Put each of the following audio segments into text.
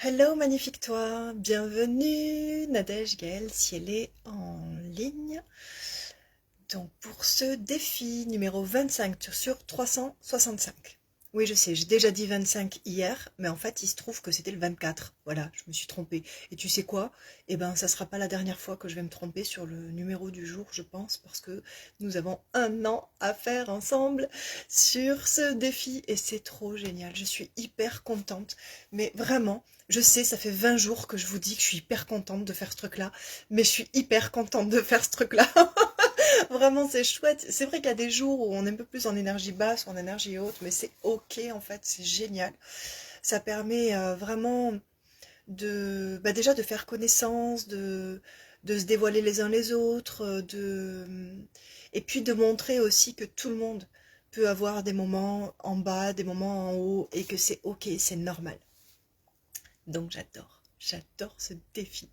Hello magnifique toi, bienvenue Nadège Gaëlle si elle est en ligne. Donc pour ce défi numéro 25 sur 365. Oui je sais, j'ai déjà dit 25 hier, mais en fait il se trouve que c'était le 24. Voilà, je me suis trompée. Et tu sais quoi? Eh ben ça sera pas la dernière fois que je vais me tromper sur le numéro du jour, je pense, parce que nous avons un an à faire ensemble sur ce défi et c'est trop génial. Je suis hyper contente, mais vraiment, je sais, ça fait 20 jours que je vous dis que je suis hyper contente de faire ce truc-là, mais je suis hyper contente de faire ce truc-là. Vraiment, c'est chouette. C'est vrai qu'il y a des jours où on est un peu plus en énergie basse ou en énergie haute, mais c'est ok en fait, c'est génial. Ça permet vraiment déjà de faire connaissance, de se dévoiler les uns les autres, et puis de montrer aussi que tout le monde peut avoir des moments en bas, des moments en haut, et que c'est ok, c'est normal. Donc j'adore ce défi.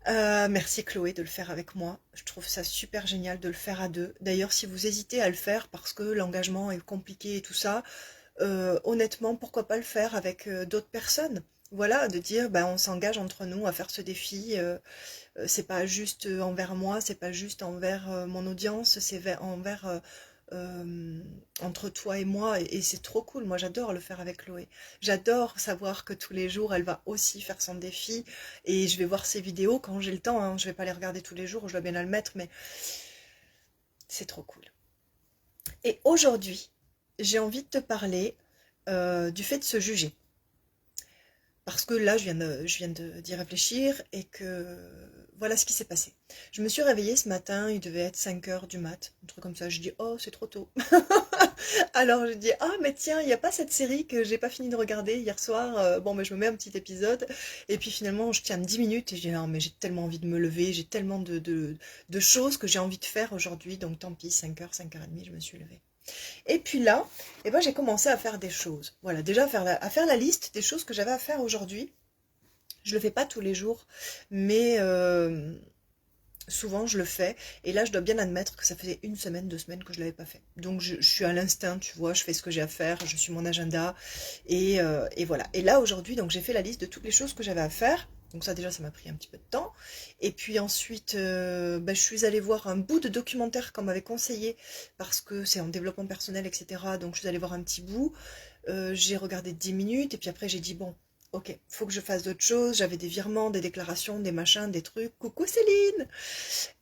Merci Chloé de le faire avec moi. Je trouve ça super génial de le faire à deux. D'ailleurs, si vous hésitez à le faire parce que l'engagement est compliqué et tout ça, honnêtement, pourquoi pas le faire avec d'autres personnes? Voilà, de dire, ben, on s'engage entre nous à faire ce défi. C'est pas juste envers moi, c'est pas juste envers mon audience, c'est envers entre toi et moi, et c'est trop cool. Moi, j'adore le faire avec Chloé. J'adore savoir que tous les jours, elle va aussi faire son défi, et je vais voir ses vidéos quand j'ai le temps. Hein. Je vais pas les regarder tous les jours, je dois bien le mettre, mais c'est trop cool. Et aujourd'hui, j'ai envie de te parler du fait de se juger. Parce que là, d'y réfléchir et que voilà ce qui s'est passé. Je me suis réveillée ce matin, il devait être 5 heures du mat, un truc comme ça. Je dis, oh, c'est trop tôt. Alors je dis, ah, mais tiens, il n'y a pas cette série que j'ai pas fini de regarder hier soir. Bon, mais je me mets un petit épisode. Et puis finalement, je tiens 10 minutes et je dis, non, mais j'ai tellement envie de me lever, j'ai tellement de choses que j'ai envie de faire aujourd'hui. Donc tant pis, 5 heures, 5h30, je me suis levée. Et puis là, eh ben, j'ai commencé à faire des choses. Voilà, déjà à faire la liste des choses que j'avais à faire aujourd'hui. Je le fais pas tous les jours, mais souvent je le fais. Et là, je dois bien admettre que ça faisait une semaine, 2 semaines que je l'avais pas fait. Donc je suis à l'instinct, tu vois, je fais ce que j'ai à faire, je suis mon agenda. Et voilà. Et là, aujourd'hui, donc j'ai fait la liste de toutes les choses que j'avais à faire. Donc ça déjà, ça m'a pris un petit peu de temps. Et puis ensuite, je suis allée voir un bout de documentaire qu'on m'avait conseillé parce que c'est en développement personnel, etc. Donc je suis allée voir un petit bout. J'ai regardé 10 minutes et puis après j'ai dit bon, ok, faut que je fasse d'autres choses. J'avais des virements, des déclarations, des machins, des trucs. Coucou Céline!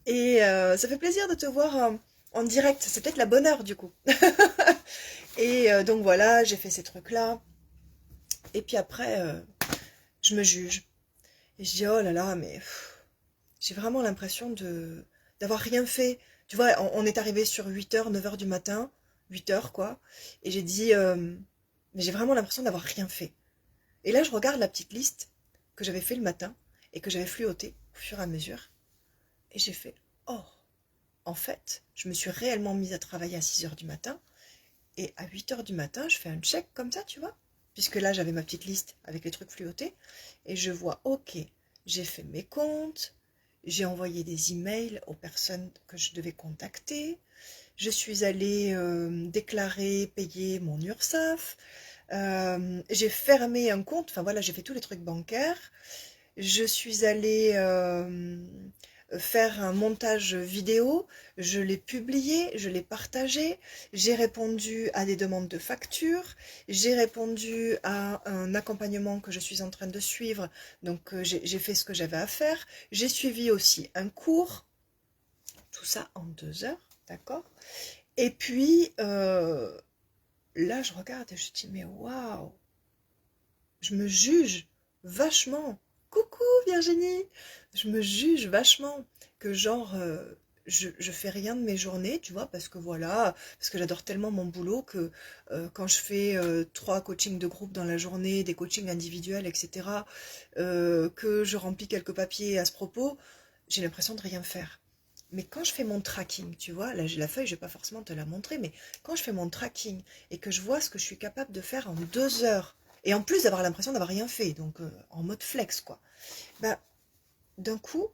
Et ça fait plaisir de te voir en direct. C'est peut-être la bonne heure du coup. Et donc voilà, j'ai fait ces trucs-là. Et puis après, je me juge. Et je dis oh là là, mais j'ai vraiment l'impression de d'avoir rien fait. Tu vois, on est arrivé sur 8h, 9h du matin, 8h quoi. Et j'ai dit, mais j'ai vraiment l'impression d'avoir rien fait. Et là, je regarde la petite liste que j'avais fait le matin et que j'avais fluoté au fur et à mesure. Et j'ai fait, oh, en fait, je me suis réellement mise à travailler à 6 heures du matin. Et à 8 heures du matin, je fais un check comme ça, tu vois. Puisque là, j'avais ma petite liste avec les trucs fluotés. Et je vois, ok, j'ai fait mes comptes. J'ai envoyé des emails aux personnes que je devais contacter. Je suis allée déclarer, payer mon URSSAF. J'ai fermé un compte. Enfin voilà, j'ai fait tous les trucs bancaires. Je suis allée faire un montage vidéo, je l'ai publié, je l'ai partagé, j'ai répondu à des demandes de factures, j'ai répondu à un accompagnement que je suis en train de suivre, donc j'ai fait ce que j'avais à faire, j'ai suivi aussi un cours, tout ça en 2 heures, d'accord? Et puis là je regarde et je dis mais waouh, je me juge vachement. Coucou Virginie, je me juge vachement que genre je fais rien de mes journées, tu vois, parce que voilà, parce que j'adore tellement mon boulot que quand je fais 3 coachings de groupe dans la journée, des coachings individuels, etc., que je remplis quelques papiers à ce propos, j'ai l'impression de rien faire. Mais quand je fais mon tracking, tu vois, là j'ai la feuille, je vais pas forcément te la montrer, mais quand je fais mon tracking et que je vois ce que je suis capable de faire en 2 heures, et en plus d'avoir l'impression d'avoir rien fait, donc en mode flex quoi, bah d'un coup,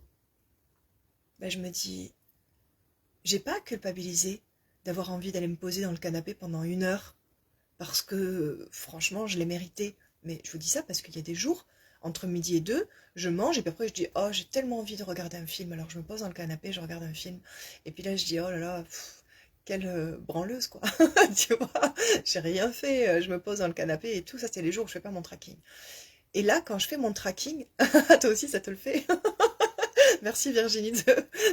bah, je me dis, j'ai pas à culpabiliser d'avoir envie d'aller me poser dans le canapé pendant 1 heure, parce que franchement je l'ai mérité. Mais je vous dis ça parce qu'il y a des jours, Entre midi et 2, je mange, et puis après je dis, oh, j'ai tellement envie de regarder un film, alors je me pose dans le canapé, je regarde un film, et puis là je dis, oh là là, quelle branleuse, quoi. Tu vois, j'ai rien fait, je me pose dans le canapé, et tout ça, c'est les jours où je fais pas mon tracking. Et là, quand je fais mon tracking, toi aussi ça te le fait. Merci Virginie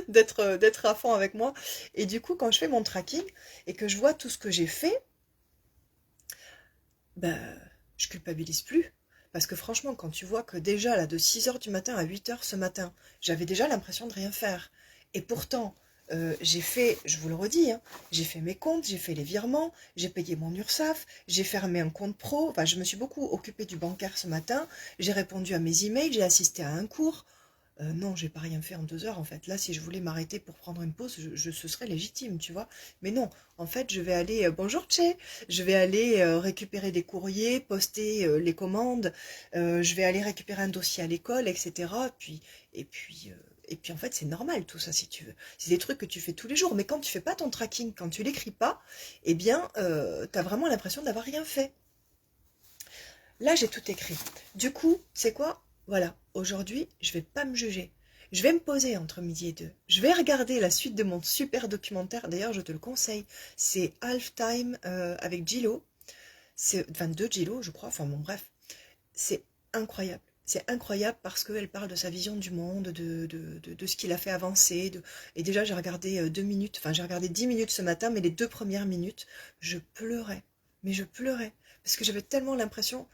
d'être à fond avec moi. Et du coup, quand je fais mon tracking et que je vois tout ce que j'ai fait, ben, je culpabilise plus. Parce que franchement, quand tu vois que déjà, là, de 6 heures du matin à 8 heures ce matin, j'avais déjà l'impression de rien faire. Et pourtant, j'ai fait, je vous le redis, hein, j'ai fait mes comptes, j'ai fait les virements, j'ai payé mon URSSAF, j'ai fermé un compte pro, enfin, je me suis beaucoup occupée du bancaire ce matin, j'ai répondu à mes emails, j'ai assisté à un cours. Non, j'ai pas rien fait en 2 heures en fait. Là, si je voulais m'arrêter pour prendre une pause, ce serait légitime, tu vois. Mais non, en fait, je vais aller, bonjour Tché, je vais aller récupérer des courriers, poster les commandes, je vais aller récupérer un dossier à l'école, etc. Et puis en fait, c'est normal tout ça si tu veux. C'est des trucs que tu fais tous les jours. Mais quand tu fais pas ton tracking, quand tu l'écris pas, eh bien, tu as vraiment l'impression d'avoir rien fait. Là, j'ai tout écrit. Du coup, c'est quoi? Voilà, aujourd'hui, je vais pas me juger. Je vais me poser entre midi et 2. Je vais regarder la suite de mon super documentaire. D'ailleurs, je te le conseille. C'est Halftime avec Gillo. C'est 22 Gillo, je crois. Enfin bon, bref. C'est incroyable. C'est incroyable parce qu'elle parle de sa vision du monde, de ce qu'il a fait avancer. Et déjà, j'ai regardé 2 minutes, enfin j'ai regardé 10 minutes ce matin, mais les 2 premières minutes, je pleurais. Mais je pleurais. Parce que j'avais tellement l'impression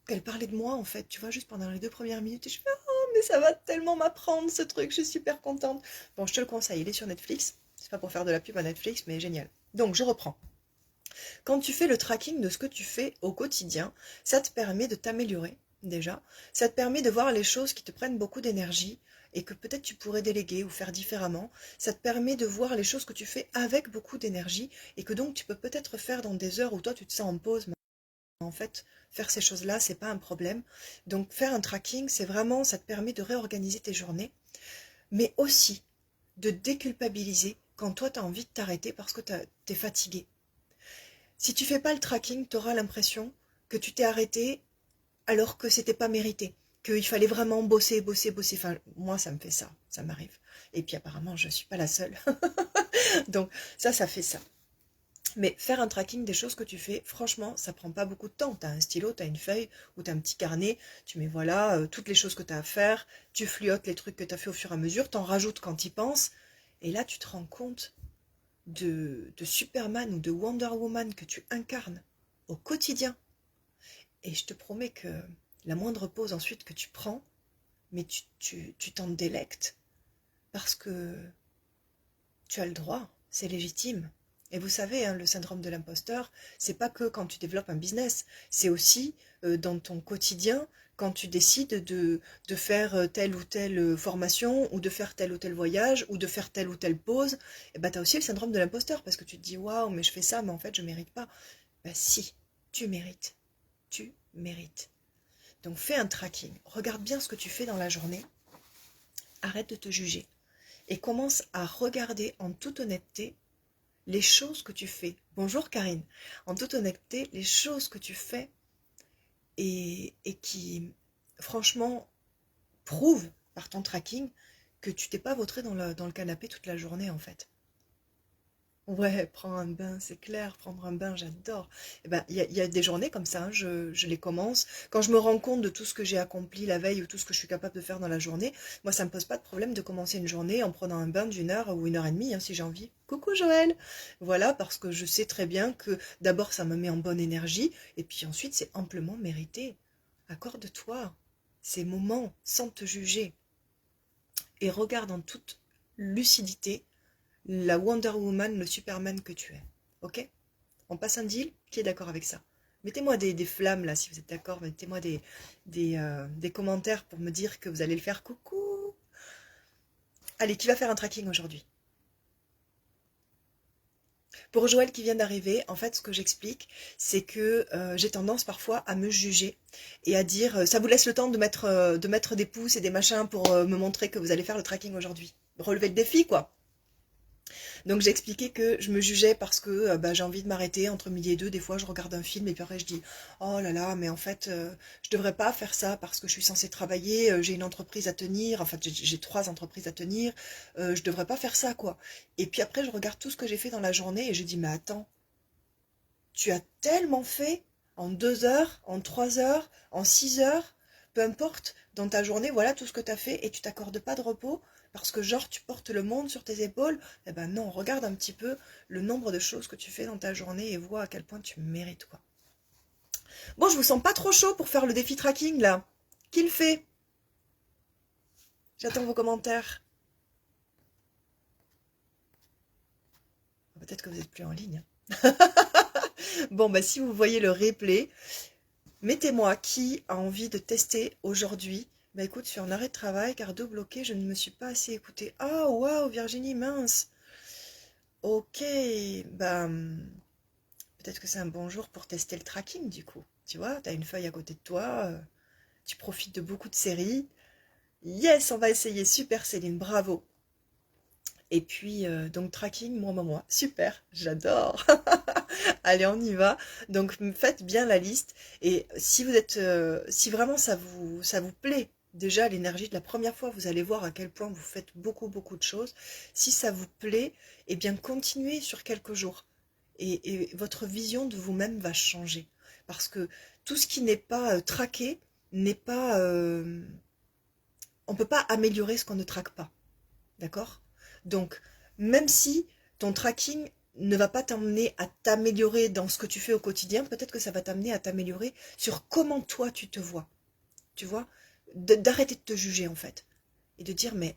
qu'elle parlait de moi en fait, tu vois, juste pendant les 2 premières minutes. Et je fais, oh, mais ça va tellement m'apprendre ce truc, je suis super contente. Bon, je te le conseille, il est sur Netflix. C'est pas pour faire de la pub à Netflix, mais génial. Donc, je reprends. Quand tu fais le tracking de ce que tu fais au quotidien, ça te permet de t'améliorer, déjà. Ça te permet de voir les choses qui te prennent beaucoup d'énergie et que peut-être tu pourrais déléguer ou faire différemment. Ça te permet de voir les choses que tu fais avec beaucoup d'énergie et que donc tu peux peut-être faire dans des heures où toi tu te sens en pause. En fait, faire ces choses-là, c'est pas un problème. Donc, faire un tracking, c'est vraiment, ça te permet de réorganiser tes journées, mais aussi de déculpabiliser quand toi, tu as envie de t'arrêter parce que tu es fatigué. Si tu fais pas le tracking, tu auras l'impression que tu t'es arrêté alors que c'était pas mérité, qu'il fallait vraiment bosser, bosser, bosser. Enfin, moi, ça me fait ça, ça m'arrive. Et puis apparemment, je suis pas la seule. Donc, ça fait ça. Mais faire un tracking des choses que tu fais, franchement, ça prend pas beaucoup de temps. Tu as un stylo, tu as une feuille ou tu as un petit carnet, tu mets voilà toutes les choses que tu as à faire, tu fluotes les trucs que tu as fait au fur et à mesure, tu en rajoutes quand tu y penses, et là tu te rends compte de Superman ou de Wonder Woman que tu incarnes au quotidien. Et je te promets que la moindre pause ensuite que tu prends, mais tu t'en délectes parce que tu as le droit, c'est légitime. Et vous savez, hein, le syndrome de l'imposteur, c'est pas que quand tu développes un business, c'est aussi dans ton quotidien, quand tu décides de faire telle ou telle formation, ou de faire tel ou tel voyage, ou de faire telle ou telle pause, et ben, tu as aussi le syndrome de l'imposteur, parce que tu te dis, waouh, mais je fais ça, mais en fait, je mérite pas. Ben si, tu mérites. Tu mérites. Donc fais un tracking. Regarde bien ce que tu fais dans la journée. Arrête de te juger. Et commence à regarder en toute honnêteté les choses que tu fais. Bonjour Karine. En toute honnêteté, les choses que tu fais et qui, franchement, prouvent par ton tracking que tu t'es pas vautré dans le canapé toute la journée en fait. Ouais, prendre un bain, c'est clair, prendre un bain, j'adore. Eh ben, il y a des journées comme ça, hein, je les commence. Quand je me rends compte de tout ce que j'ai accompli la veille ou tout ce que je suis capable de faire dans la journée, moi, ça me pose pas de problème de commencer une journée en prenant un bain d'1 heure ou 1 heure et demie, hein, si j'ai envie. Coucou Joël! Voilà, parce que je sais très bien que d'abord, ça me met en bonne énergie, et puis ensuite, c'est amplement mérité. Accorde-toi ces moments sans te juger, et regarde en toute lucidité la Wonder Woman, le Superman que tu es. Ok? On passe un deal? Qui est d'accord avec ça? Mettez-moi des flammes là si vous êtes d'accord. Mettez-moi des commentaires pour me dire que vous allez le faire. Coucou! Allez, qui va faire un tracking aujourd'hui? Pour Joël qui vient d'arriver, en fait, ce que j'explique, c'est que j'ai tendance parfois à me juger et à dire ça vous laisse le temps de mettre des pouces et des machins pour me montrer que vous allez faire le tracking aujourd'hui. Relevez le défi, quoi. Donc j'ai expliqué que je me jugeais parce que j'ai envie de m'arrêter entre midi et deux. Des fois, je regarde un film et puis après je dis, oh là là, mais en fait, je devrais pas faire ça parce que je suis censée travailler, j'ai une entreprise à tenir, en fait j'ai 3 entreprises à tenir, je devrais pas faire ça quoi. Et puis après, je regarde tout ce que j'ai fait dans la journée et je dis, mais attends, tu as tellement fait en 2 heures, en 3 heures, en 6 heures, peu importe, dans ta journée, voilà tout ce que tu as fait et tu t'accordes pas de repos parce que genre tu portes le monde sur tes épaules. Eh ben non, regarde un petit peu le nombre de choses que tu fais dans ta journée et vois à quel point tu mérites quoi. Bon, je vous sens pas trop chaud pour faire le défi tracking là. Qui le fait? J'attends vos commentaires. Peut-être que vous êtes plus en ligne. Bon, bah si vous voyez le replay, mettez-moi qui a envie de tester aujourd'hui. Bah écoute, je suis en arrêt de travail, cardio bloqué, je ne me suis pas assez écoutée. Ah, waouh, Virginie, mince. Ok, bah peut-être que c'est un bon jour pour tester le tracking du coup. Tu vois, tu as une feuille à côté de toi, tu profites de beaucoup de séries. Yes, on va essayer, super Céline, bravo. Et puis, donc tracking, moi, super, j'adore. Allez, on y va. Donc, faites bien la liste. Et si vous êtes, si vraiment ça vous plaît, déjà l'énergie de la première fois, vous allez voir à quel point vous faites beaucoup, beaucoup de choses. Si ça vous plaît, eh bien, continuez sur quelques jours. Et votre vision de vous-même va changer. Parce que tout ce qui n'est pas traqué n'est pas, on peut pas améliorer ce qu'on ne traque pas. D'accord? Donc, même si ton tracking ne va pas t'emmener à t'améliorer dans ce que tu fais au quotidien, peut-être que ça va t'amener à t'améliorer sur comment toi tu te vois. Tu vois? D'arrêter de te juger en fait. Et de dire, mais,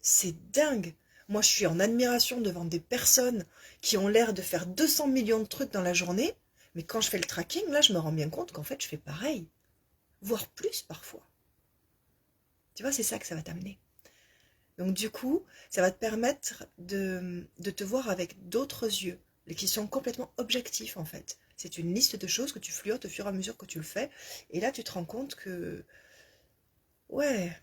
c'est dingue! Moi, je suis en admiration devant des personnes qui ont l'air de faire 200 millions de trucs dans la journée, mais quand je fais le tracking, là, je me rends bien compte qu'en fait, je fais pareil, voire plus parfois. Tu vois, c'est ça que ça va t'amener. Donc du coup, ça va te permettre de te voir avec d'autres yeux, qui sont complètement objectifs en fait. C'est une liste de choses que tu fluotes au fur et à mesure que tu le fais. Et là, tu te rends compte que, ouais,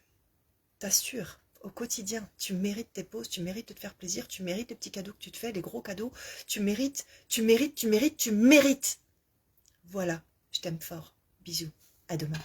t'assures, au quotidien, tu mérites tes pauses, tu mérites de te faire plaisir, tu mérites les petits cadeaux que tu te fais, les gros cadeaux. Tu mérites, tu mérites, tu mérites, tu mérites. Voilà, je t'aime fort. Bisous, à demain.